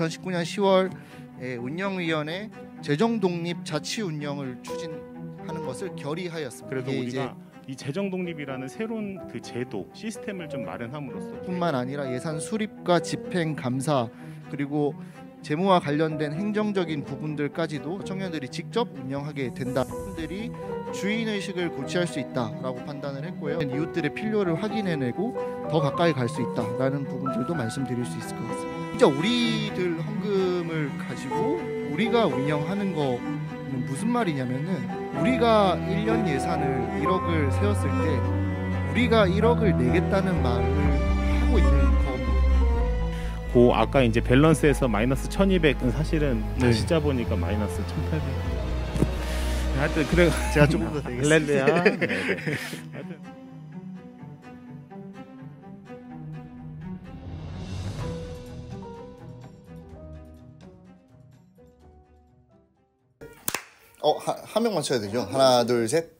2019년 10월 운영위원회 재정 독립 자치 운영을 추진하는 것을 결의하였습니다. 그래서 우리가 이 재정 독립이라는 새로운 그 제도 시스템을 좀 마련함으로써 뿐만 아니라 예산 수립과 집행 감사 그리고 재무와 관련된 행정적인 부분들까지도 청년들이 직접 운영하게 된다. 청년들이 주인의식을 고취할 수 있다라고 판단을 했고요. 이웃들의 필요를 확인해내고 더 가까이 갈 수 있다라는 부분들도 말씀드릴 수 있을 것 같습니다. 진짜 우리들 헌금을 가지고 우리가 운영하는 거는 무슨 말이냐면은 우리가 1년 예산을 1억을 세웠을 때 우리가 1억을 내겠다는 말을 하고 있는 겁니다. 그 아까 이제 밸런스에서 마이너스 1200은 사실은 다시 짜보니까 마이너스 1800. 하여튼 그래 제가 조금 더 되겠습니다. 할렐루야. 네. 하여튼 한 명 맞춰야 되죠. 하나, 둘, 셋.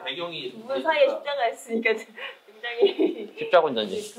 배경이 두 분 사이에 십자가 있으니까 굉장히 십자가 운전지.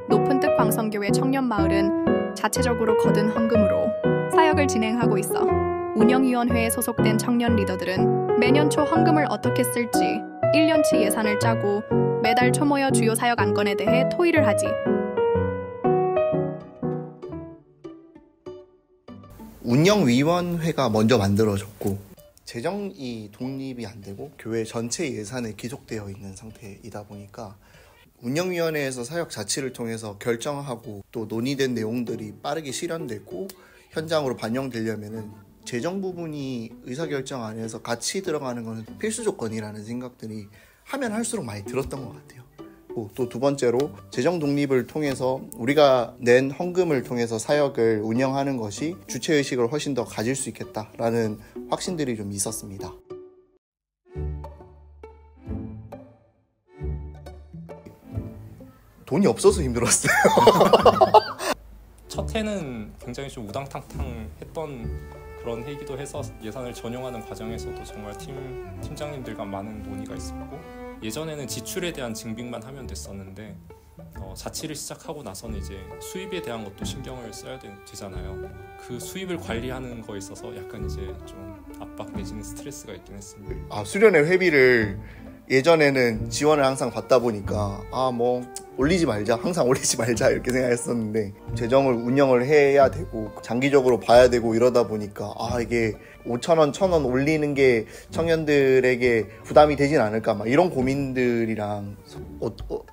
높은뜻 광성교회 청년마을은 자체적으로 거둔 헌금으로 사역을 진행하고 있어 운영위원회에 소속된 청년 리더들은 매년 초 헌금을 어떻게 쓸지 1년치 예산을 짜고 매달 초 모여 주요 사역 안건에 대해 토의를 하지. 운영위원회가 먼저 만들어졌고 재정이 독립이 안 되고 교회 전체 예산에 기속되어 있는 상태이다 보니까 운영위원회에서 사역 자치를 통해서 결정하고 또 논의된 내용들이 빠르게 실현되고 현장으로 반영되려면은 재정 부분이 의사결정 안에서 같이 들어가는 것은 필수 조건이라는 생각들이 하면 할수록 많이 들었던 것 같아요. 또 두 번째로 재정 독립을 통해서 우리가 낸 헌금을 통해서 사역을 운영하는 것이 주체의식을 훨씬 더 가질 수 있겠다라는 확신들이 좀 있었습니다. 돈이 없어서 힘들었어요. 첫 해는 굉장히 좀 우당탕탕했던 그런 해이기도 해서 예산을 전용하는 과정에서도 정말 팀장님들과 많은 논의가 있었고, 예전에는 지출에 대한 증빙만 하면 됐었는데 자치를 시작하고 나서는 이제 수입에 대한 것도 신경을 써야 되잖아요. 그 수입을 관리하는 거에 있어서 약간 이제 좀 압박 내지는 스트레스가 있긴 했습니다. 수련회 회비를 예전에는 지원을 항상 받다 보니까 올리지 말자, 항상 올리지 말자 이렇게 생각했었는데 재정을 운영을 해야 되고 장기적으로 봐야 되고 이러다 보니까 이게 5,000원, 1,000원 올리는 게 청년들에게 부담이 되진 않을까 막 이런 고민들이랑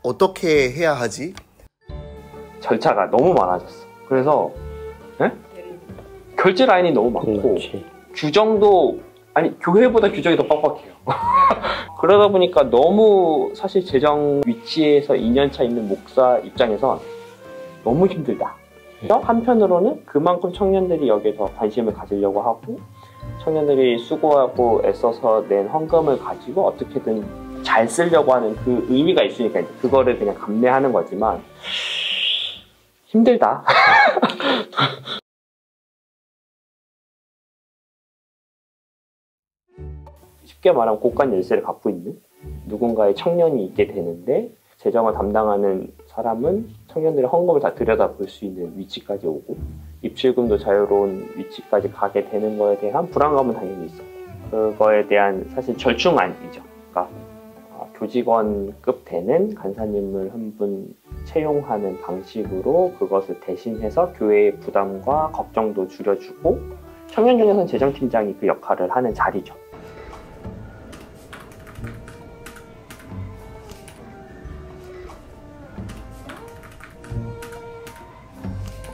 어떻게 해야 하지? 절차가 너무 많아졌어. 그래서 결제 라인이 너무 많고 규정도 교회보다 규정이 더 빡빡해요. 그러다 보니까 너무 사실 재정 위치에서 2년차 있는 목사 입장에선 너무 힘들다. 한편으로는 그만큼 청년들이 여기서 관심을 가지려고 하고 청년들이 수고하고 애써서 낸 헌금을 가지고 어떻게든 잘 쓰려고 하는 그 의미가 있으니까 그거를 그냥 감내하는 거지만 힘들다. 쉽게 말하면 고관 열쇠를 갖고 있는 누군가의 청년이 있게 되는데 재정을 담당하는 사람은 청년들의 헌금을 다 들여다볼 수 있는 위치까지 오고 입출금도 자유로운 위치까지 가게 되는 거에 대한 불안감은 당연히 있어. 그거에 대한 사실 절충안이죠. 그러니까 교직원급 되는 간사님을 한 분 채용하는 방식으로 그것을 대신해서 교회의 부담과 걱정도 줄여주고 청년 중에서는 재정팀장이 그 역할을 하는 자리죠.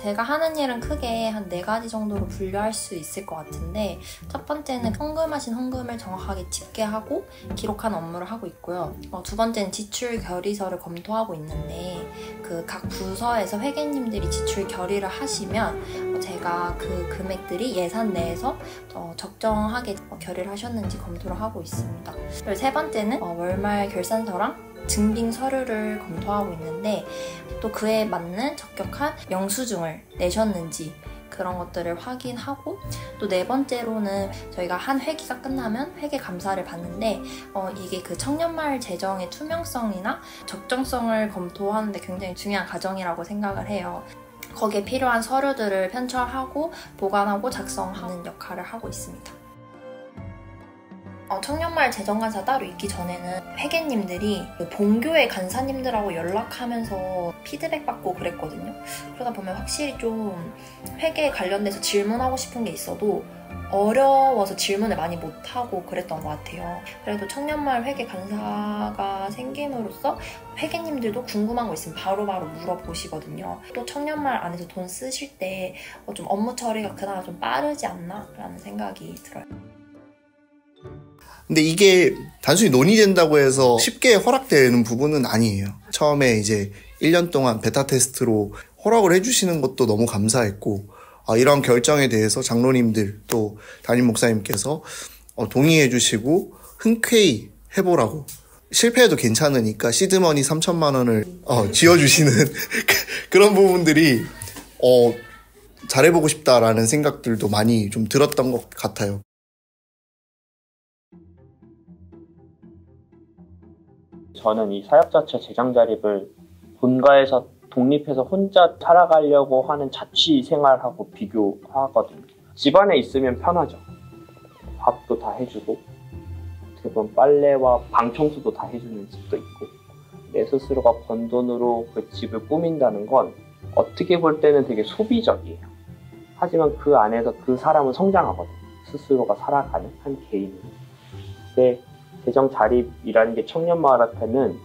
제가 하는 일은 크게 한 4가지 정도로 분류할 수 있을 것 같은데, 첫 번째는 헌금하신 헌금을 정확하게 집계하고 기록하는 업무를 하고 있고요. 두 번째는 지출 결의서를 검토하고 있는데 그 각 부서에서 회계님들이 지출 결의를 하시면 제가 그 금액들이 예산 내에서 적정하게 결의를 하셨는지 검토를 하고 있습니다. 그리고 세 번째는 월말 결산서랑 증빙 서류를 검토하고 있는데 또 그에 맞는 적격한 영수증을 내셨는지 그런 것들을 확인하고 또 네 번째로는 저희가 한 회기가 끝나면 회계 감사를 받는데 이게 그 청년마을 재정의 투명성이나 적정성을 검토하는 데 굉장히 중요한 과정이라고 생각을 해요. 거기에 필요한 서류들을 편철하고 보관하고 작성하는 역할을 하고 있습니다. 청년마을 재정간사 따로 있기 전에는 회계님들이 본교의 간사님들하고 연락하면서 피드백 받고 그랬거든요. 그러다 보면 확실히 좀 회계에 관련돼서 질문하고 싶은 게 있어도 어려워서 질문을 많이 못하고 그랬던 것 같아요. 그래도 청년마을 회계 간사가 생김으로써 회계님들도 궁금한 거 있으면 바로바로 물어보시거든요. 또 청년마을 안에서 돈 쓰실 때 좀 업무 처리가 그나마 좀 빠르지 않나? 라는 생각이 들어요. 근데 이게 단순히 논의된다고 해서 쉽게 허락되는 부분은 아니에요. 처음에 이제 1년 동안 베타 테스트로 허락을 해주시는 것도 너무 감사했고, 이런 결정에 대해서 장로님들 또 담임 목사님께서 동의해 주시고 흔쾌히 해보라고, 실패해도 괜찮으니까 시드머니 3,000만 원을 지어주시는 그런 부분들이 잘해보고 싶다라는 생각들도 많이 좀 들었던 것 같아요. 저는 이 사역자체 재정 자립을 본가에서 독립해서 혼자 살아가려고 하는 자취 생활하고 비교하거든요. 집안에 있으면 편하죠. 밥도 다 해주고, 어떻게 보면 빨래와 방 청소도 다 해주는 집도 있고, 내 스스로가 번 돈으로 그 집을 꾸민다는 건 어떻게 볼 때는 되게 소비적이에요. 하지만 그 안에서 그 사람은 성장하거든요. 스스로가 살아가는 한 개인은. 근데 재정 자립이라는 게 청년마을한테는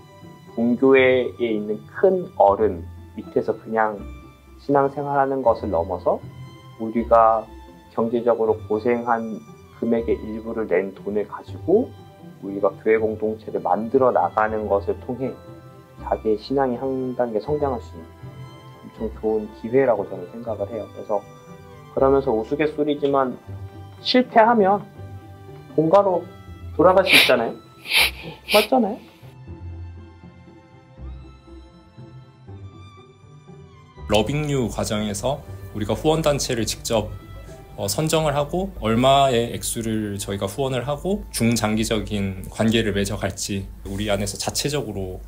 본교회에 있는 큰 어른 밑에서 그냥 신앙생활하는 것을 넘어서 우리가 경제적으로 고생한 금액의 일부를 낸 돈을 가지고 우리가 교회 공동체를 만들어 나가는 것을 통해 자기의 신앙이 한 단계 성장할 수 있는 엄청 좋은 기회라고 저는 생각을 해요. 그래서 그러면서 우스갯소리지만 실패하면 본가로 돌아갈 수 있잖아요. 맞잖아요. 러빙유 과정에서 우리가 후원단체를 직접 선정을 하고 얼마의 액수를 저희가 후원을 하고 중장기적인 관계를 맺어갈지 우리 안에서 자체적으로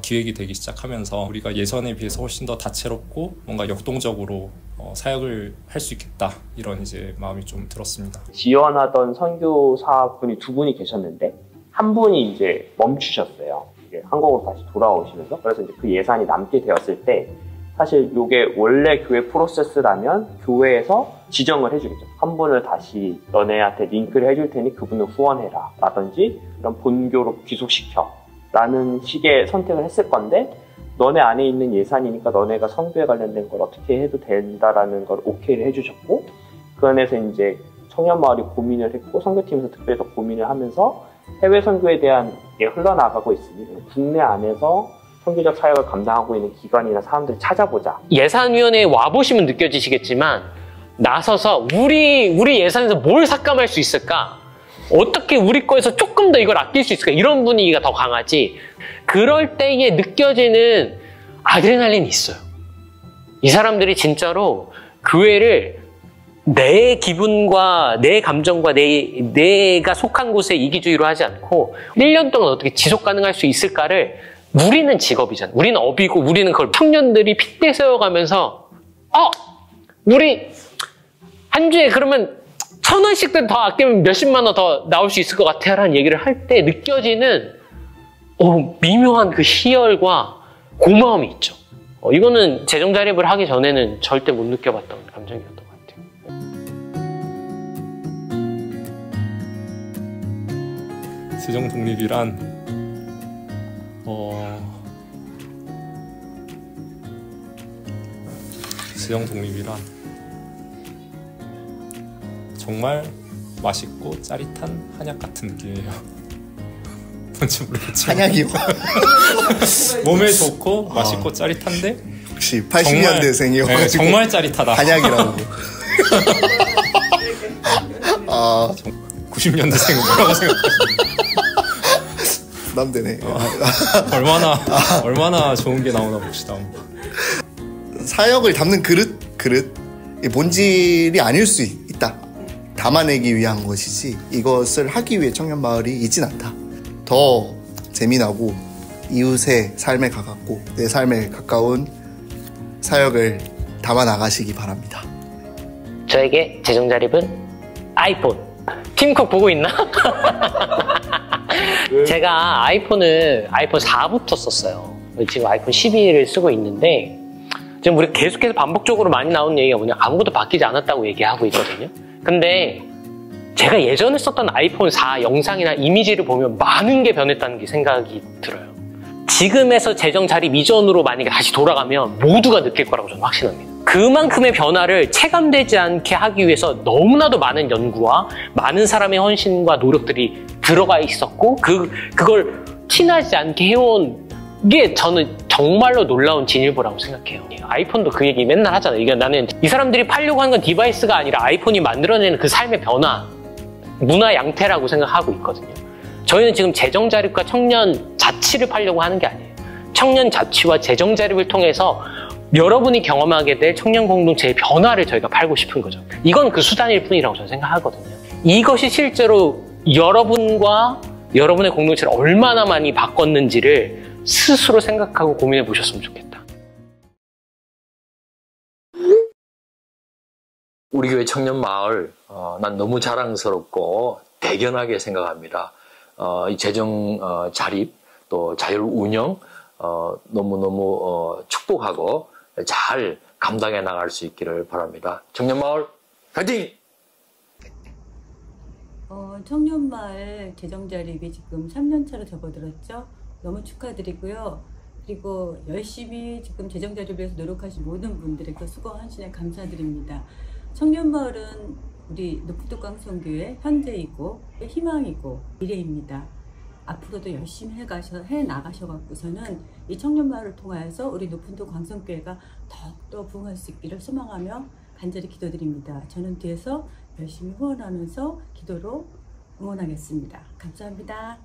기획이 되기 시작하면서 우리가 예전에 비해서 훨씬 더 다채롭고 뭔가 역동적으로 사역을 할 수 있겠다, 이런 이제 마음이 좀 들었습니다. 지원하던 선교사분이 두 분이 계셨는데 한 분이 이제 멈추셨어요. 이제 한국으로 다시 돌아오시면서. 그래서 이제 그 예산이 남게 되었을 때 사실 이게 원래 교회 프로세스라면 교회에서 지정을 해주겠죠. 한 분을 다시 너네한테 링크를 해줄 테니 그분을 후원해라 라든지 이런 본교로 귀속시켜 라는 식의 선택을 했을 건데, 너네 안에 있는 예산이니까 너네가 선교에 관련된 걸 어떻게 해도 된다라는 걸 오케이를 해주셨고, 그 안에서 이제 청년마을이 고민을 했고 선교팀에서 특별히 더 고민을 하면서 해외 선교에 대한 게 흘러나가고 있으니 국내 안에서 선교적 사역을 감당하고 있는 기관이나 사람들을 찾아보자. 예산위원회에 와보시면 느껴지시겠지만 나서서 우리 예산에서 뭘 삭감할 수 있을까? 어떻게 우리 거에서 조금 더 이걸 아낄 수 있을까? 이런 분위기가 더 강하지. 그럴 때에 느껴지는 아드레날린이 있어요. 이 사람들이 진짜로 교회를 내 기분과 내 감정과 내가 속한 곳에 이기주의로 하지 않고 1년 동안 어떻게 지속 가능할 수 있을까를, 우리는 직업이잖아. 우리는 업이고 우리는 그걸 청년들이 핏대 세워가면서 우리 한 주에 그러면 1,000원씩 더 아끼면 몇십만 원 더 나올 수 있을 것 같아 라는 얘기를 할 때 느껴지는 미묘한 그 희열과 고마움이 있죠. 이거는 재정 자립을 하기 전에는 절대 못 느껴봤던 감정이었던 것 같아요. 재정 독립이란 재정 독립이란 정말 맛있고 짜릿한 한약 같은 느낌이에요. 뭔지 모르겠지만 한약이요? 몸에 좋고 맛있고 짜릿한데 혹시 80년대생이어가지고 네, 정말 짜릿하다. 한약이라고. 90년대생은 뭐라고 생각하시나요? 부담되네. 얼마나 좋은 게 나오나 봅시다. 사역을 담는 그릇 본질이 아닐 수 있다. 담아내기 위한 것이지 이것을 하기 위해 청년마을이 있진 않다. 더 재미나고 이웃의 삶에 가깝고 내 삶에 가까운 사역을 담아 나가시기 바랍니다. 저에게 재정자립은 아이폰. 팀쿡 보고 있나? 제가 아이폰 4부터 썼어요. 지금 아이폰 12를 쓰고 있는데 지금 우리 계속해서 반복적으로 많이 나오는 얘기가 뭐냐, 아무것도 바뀌지 않았다고 얘기하고 있거든요. 근데 제가 예전에 썼던 아이폰 4 영상이나 이미지를 보면 많은 게 변했다는 게 생각이 들어요. 지금에서 재정 자립 이전으로 만약에 다시 돌아가면 모두가 느낄 거라고 저는 확신합니다. 그만큼의 변화를 체감되지 않게 하기 위해서 너무나도 많은 연구와 많은 사람의 헌신과 노력들이 들어가 있었고 그걸 티나지 않게 해온 게 저는 정말로 놀라운 진일보라고 생각해요. 아이폰도 그 얘기 맨날 하잖아요. 이게 나는 이 사람들이 팔려고 하는 건 디바이스가 아니라 아이폰이 만들어내는 그 삶의 변화, 문화 양태라고 생각하고 있거든요. 저희는 지금 재정 자립과 청년 자치를 팔려고 하는 게 아니에요. 청년 자치와 재정 자립을 통해서 여러분이 경험하게 될 청년 공동체의 변화를 저희가 팔고 싶은 거죠. 이건 그 수단일 뿐이라고 저는 생각하거든요. 이것이 실제로 여러분과 여러분의 공동체를 얼마나 많이 바꿨는지를 스스로 생각하고 고민해 보셨으면 좋겠다. 우리 교회 청년마을 난 너무 자랑스럽고 대견하게 생각합니다. 이 재정 자립 또 자율 운영 너무너무 축복하고 잘 감당해 나갈 수 있기를 바랍니다. 청년마을 화이팅! 청년마을 재정자립이 지금 3년차로 접어들었죠. 너무 축하드리고요. 그리고 열심히 지금 재정자립을 위해서 노력하신 모든 분들에게 수고 헌신에 감사드립니다. 청년마을은 우리 노프뚝광성교회 현재이고 희망이고 미래입니다. 앞으로도 열심히 해 나가셔갖고서는 이 청년마을을 통하여서 우리 노픈뚝 광성교회가 더욱더 부흥할 수 있기를 소망하며 간절히 기도드립니다. 저는 뒤에서 열심히 후원하면서 기도로 응원하겠습니다. 감사합니다.